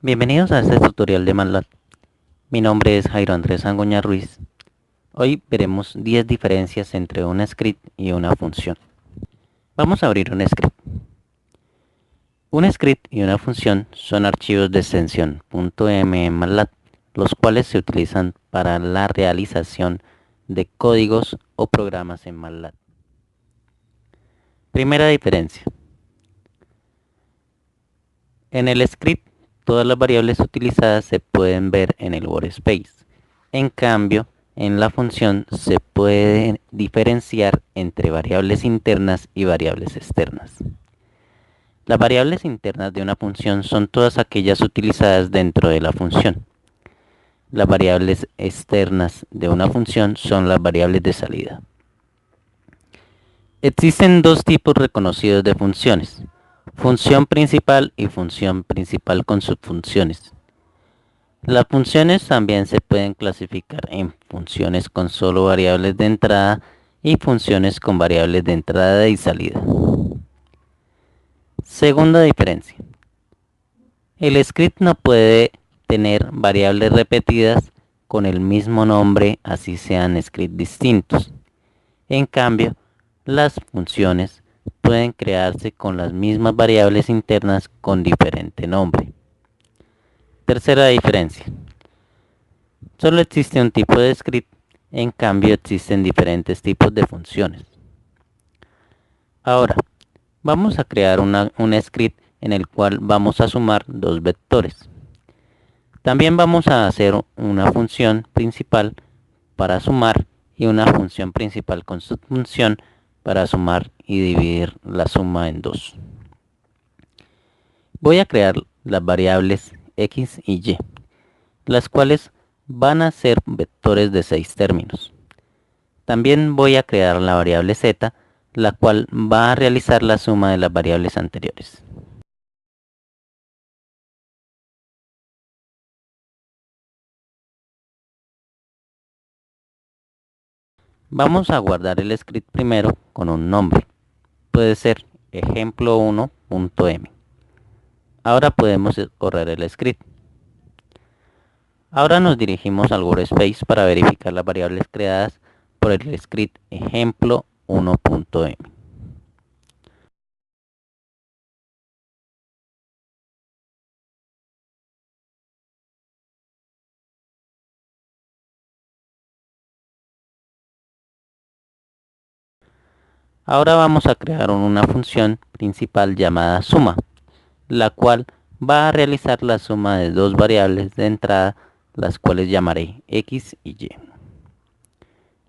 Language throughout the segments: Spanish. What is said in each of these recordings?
Bienvenidos a este tutorial de MATLAB. Mi nombre es Jairo Andrés Angoña Ruiz. Hoy veremos 10 diferencias entre un script y una función. Vamos a abrir un script. Un script y una función son archivos de extensión .m en MATLAB, los cuales se utilizan para la realización de códigos o programas en MATLAB. Primera diferencia. En el script, todas las variables utilizadas se pueden ver en el workspace. En cambio, en la función se puede diferenciar entre variables internas y variables externas. Las variables internas de una función son todas aquellas utilizadas dentro de la función. Las variables externas de una función son las variables de salida. Existen dos tipos reconocidos de funciones: función principal y función principal con subfunciones. Las funciones también se pueden clasificar en funciones con solo variables de entrada y funciones con variables de entrada y salida. Segunda diferencia. El script no puede tener variables repetidas con el mismo nombre, así sean scripts distintos. En cambio, las funciones pueden crearse con las mismas variables internas con diferente nombre. Tercera diferencia. Solo existe un tipo de script, en cambio existen diferentes tipos de funciones. Ahora, vamos a crear un script en el cual vamos a sumar dos vectores. También vamos a hacer una función principal para sumar y una función principal con subfunción para sumar y dividir la suma en dos. Voy a crear las variables x y y, las cuales van a ser vectores de 6 términos. También voy a crear la variable z, la cual va a realizar la suma de las variables anteriores. Vamos a guardar el script primero con un nombre. Puede ser ejemplo1.m. Ahora podemos correr el script. Ahora nos dirigimos al workspace para verificar las variables creadas por el script ejemplo1.m. Ahora vamos a crear una función principal llamada suma, la cual va a realizar la suma de dos variables de entrada, las cuales llamaré x y y.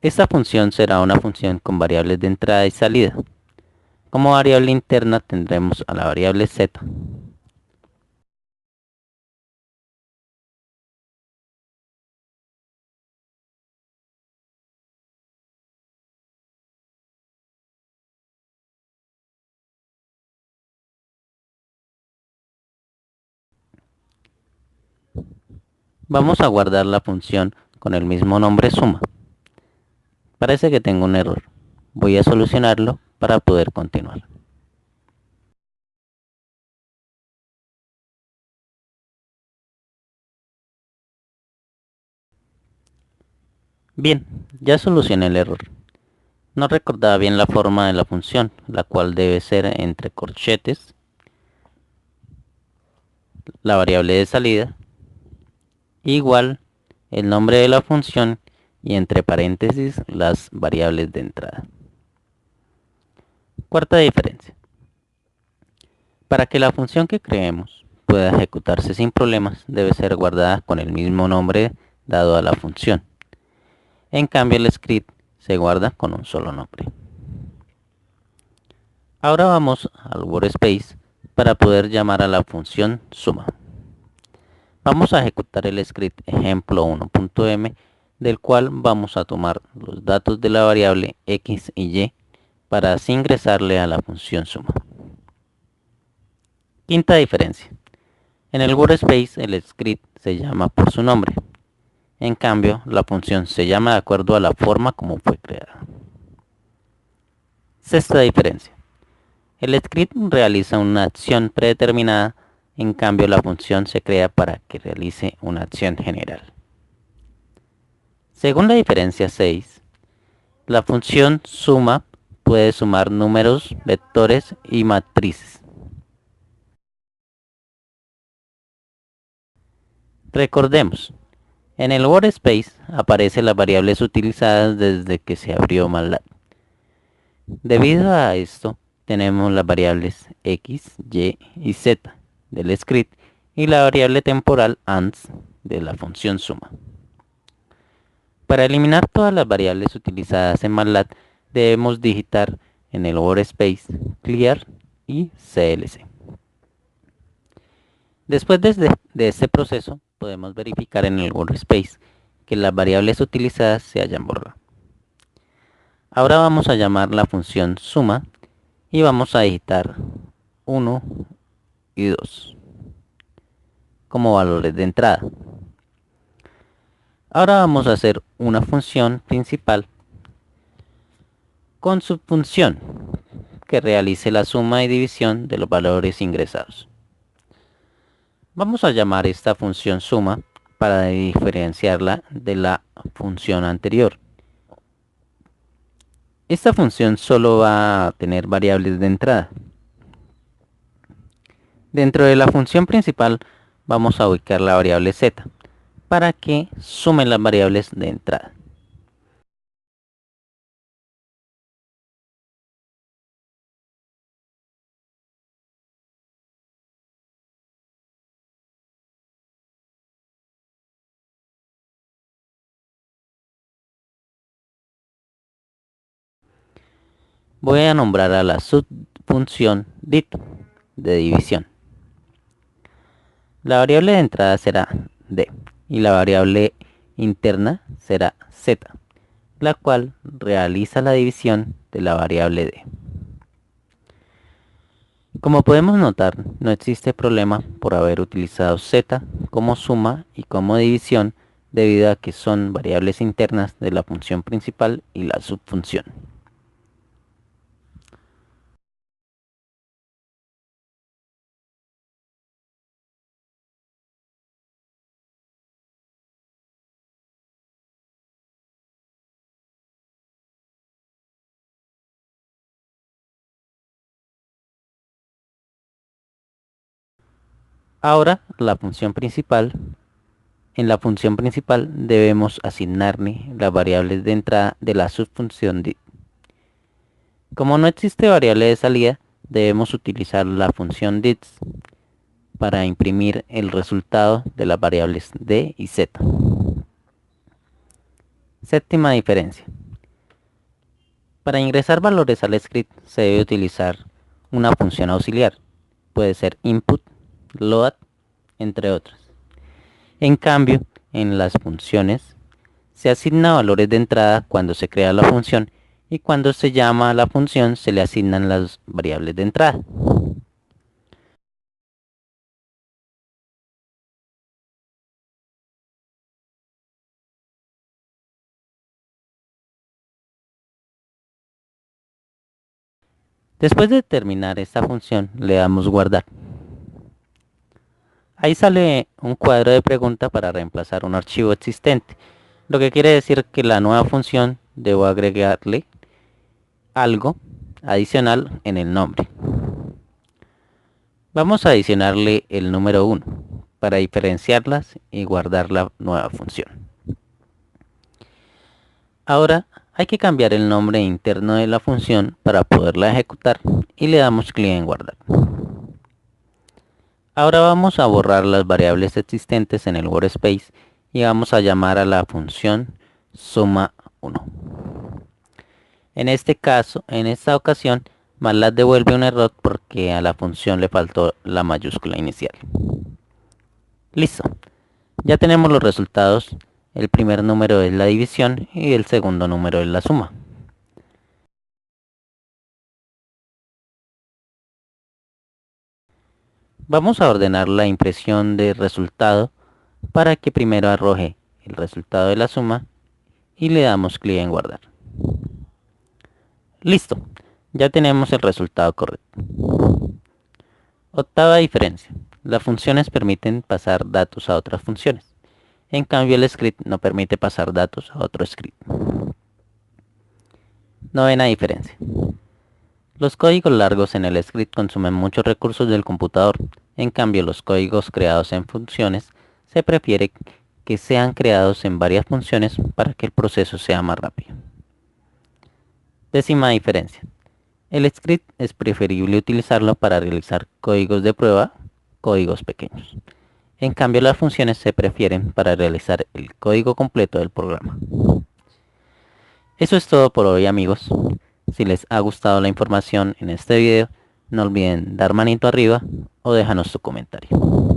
Esta función será una función con variables de entrada y salida. Como variable interna tendremos a la variable z. Vamos a guardar la función con el mismo nombre suma. Parece que tengo un error. Voy a solucionarlo para poder continuar. Bien, ya solucioné el error. No recordaba bien la forma de la función, la cual debe ser entre corchetes, la variable de salida, igual el nombre de la función y entre paréntesis las variables de entrada. Cuarta diferencia. Para que la función que creemos pueda ejecutarse sin problemas, debe ser guardada con el mismo nombre dado a la función. En cambio, el script se guarda con un solo nombre. Ahora vamos al workspace para poder llamar a la función suma. Vamos a ejecutar el script ejemplo1.m, del cual vamos a tomar los datos de la variable x y y para así ingresarle a la función suma. Quinta diferencia. En el workspace el script se llama por su nombre. En cambio, la función se llama de acuerdo a la forma como fue creada. Sexta diferencia. El script realiza una acción predeterminada En cambio, la función se crea para que realice una acción general. Según la diferencia 6, la función suma puede sumar números, vectores y matrices. Recordemos, en el workspace aparecen las variables utilizadas desde que se abrió MATLAB. Debido a esto, tenemos las variables x, y y z del script y la variable temporal ans de la función suma. Para eliminar todas las variables utilizadas en MATLAB, debemos digitar en el workspace clear y clc. Después de este proceso, podemos verificar en el workspace que las variables utilizadas se hayan borrado. Ahora vamos a llamar la función suma y vamos a digitar 1 y 2 como valores de entrada. Ahora vamos a hacer una función principal con subfunción que realice la suma y división de los valores ingresados. Vamos a llamar esta función suma para diferenciarla de la función anterior. Esta función solo va a tener variables de entrada. Dentro de la función principal vamos a ubicar la variable z para que sumen las variables de entrada. Voy a nombrar a la subfunción dit de división. La variable de entrada será d y la variable interna será z, la cual realiza la división de la variable d. Como podemos notar, no existe problema por haber utilizado z como suma y como división debido a que son variables internas de la función principal y la subfunción. Ahora, en la función principal debemos asignarle las variables de entrada de la subfunción dit. Como no existe variable de salida, debemos utilizar la función dits para imprimir el resultado de las variables d y z. Séptima diferencia. Para ingresar valores al script se debe utilizar una función auxiliar. Puede ser input, load, entre otras. En cambio, en las funciones se asigna valores de entrada cuando se crea la función y cuando se llama a la función se le asignan las variables de entrada. Después de terminar esta función le damos guardar. Ahí sale un cuadro de pregunta para reemplazar un archivo existente, lo que quiere decir que la nueva función debo agregarle algo adicional en el nombre. Vamos a adicionarle el número 1 para diferenciarlas y guardar la nueva función. Ahora hay que cambiar el nombre interno de la función para poderla ejecutar y le damos clic en guardar. Ahora vamos a borrar las variables existentes en el workspace y vamos a llamar a la función suma 1. En esta ocasión, MATLAB devuelve un error porque a la función le faltó la mayúscula inicial. Listo. Ya tenemos los resultados. El primer número es la división y el segundo número es la suma. Vamos a ordenar la impresión del resultado para que primero arroje el resultado de la suma y le damos clic en guardar. Listo, ya tenemos el resultado correcto. Octava diferencia. Las funciones permiten pasar datos a otras funciones. En cambio, el script no permite pasar datos a otro script. Novena diferencia. Los códigos largos en el script consumen muchos recursos del computador. En cambio, los códigos creados en funciones se prefiere que sean creados en varias funciones para que el proceso sea más rápido. Décima diferencia. El script es preferible utilizarlo para realizar códigos de prueba, códigos pequeños. En cambio, las funciones se prefieren para realizar el código completo del programa. Eso es todo por hoy, amigos. Si les ha gustado la información en este video, no olviden dar manito arriba o déjanos tu comentario.